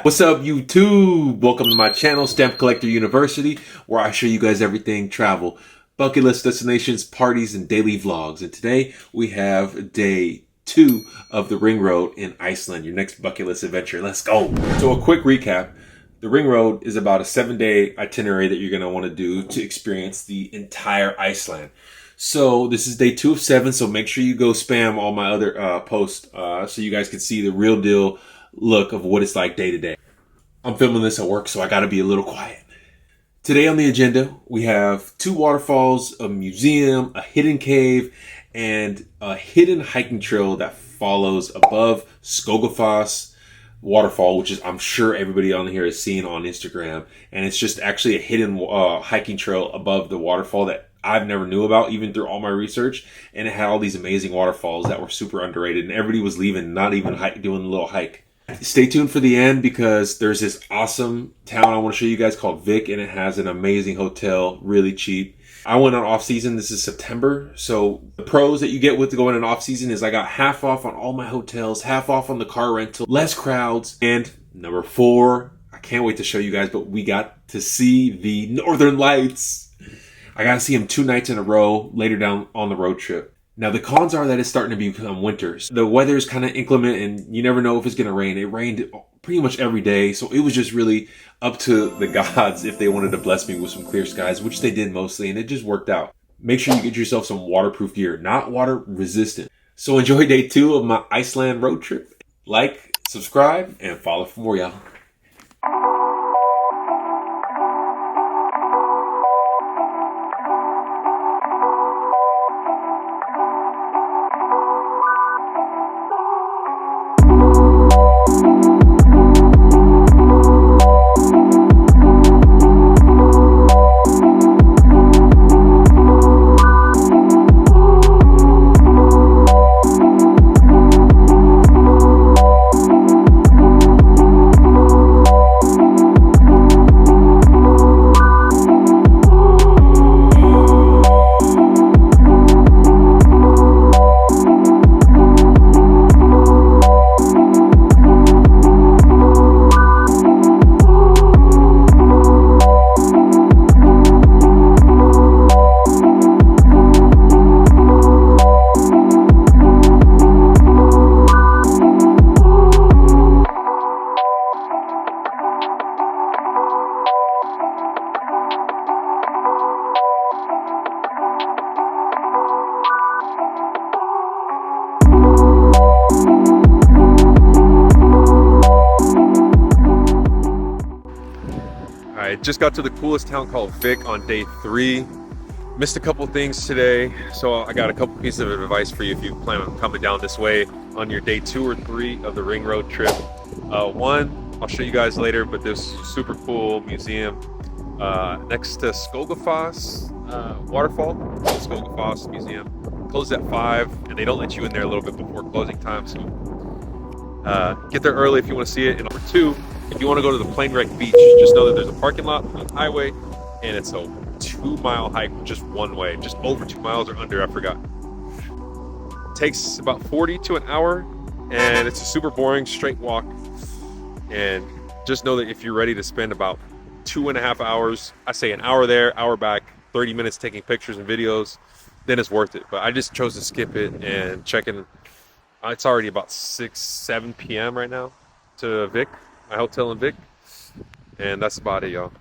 What's up, YouTube? Welcome to my channel, Stamp Collector University, where I show you guys everything travel, bucket list destinations, parties, and daily vlogs. And today we have day 2 of the Ring Road in Iceland, your next bucket list adventure. Let's go. So a quick recap. The Ring Road is about a 7-day itinerary that you're going to want to do to experience the entire Iceland. So this is day 2 of 7, so make sure you go spam all my other posts so you guys can see the real deal look of what it's like day to day. I'm filming this at work, so I got to be a little quiet. Today on the agenda, we have 2 waterfalls, a museum, a hidden cave, and a hidden hiking trail that follows above Skógar waterfall, which is I'm sure everybody on here has seen on Instagram. And it's just actually a hidden hiking trail above the waterfall that I've never knew about, even through all my research. And it had all these amazing waterfalls that were super underrated, and everybody was leaving, not even doing a little hike. Stay tuned for the end because there's this awesome town I want to show you guys called Vik, and it has an amazing hotel, really cheap. I went on off season. This is September. So the pros that you get with going on off season is I got half off on all my hotels, half off on the car rental, less crowds. And number 4, I can't wait to show you guys, but we got to see the Northern Lights. I got to see them 2 nights in a row later down on the road trip. Now, the cons are that it's starting to become winter. The weather is kind of inclement and you never know if it's going to rain. It rained pretty much every day. So it was just really up to the gods if they wanted to bless me with some clear skies, which they did mostly. And it just worked out. Make sure you get yourself some waterproof gear, not water resistant. So enjoy day 2 of my Iceland road trip. Like, subscribe, and follow for more, y'all. I just got to the coolest town called Vik on day 3. Missed a couple things today, so I got a couple pieces of advice for you if you plan on coming down this way on your day 2 or 3 of the Ring Road trip. One, I'll show you guys later, but this super cool museum next to Skógar waterfall, Skógar Museum. Closed at 5, and they don't let you in there a little bit before closing time, so get there early if you want to see it. And number 2, if you want to go to the plane wreck beach, just know that there's a parking lot on the highway, and it's a 2-mile hike just one way, just over 2 miles or under, I forgot. It takes about 40 to an hour, and it's a super boring straight walk. And just know that if you're ready to spend about 2.5 hours, I say an hour there, hour back, 30 minutes taking pictures and videos, then it's worth it. But I just chose to skip it and check in. It's already about 6-7 p.m. right now to Vik, my hotel in Vik, and that's about it, y'all.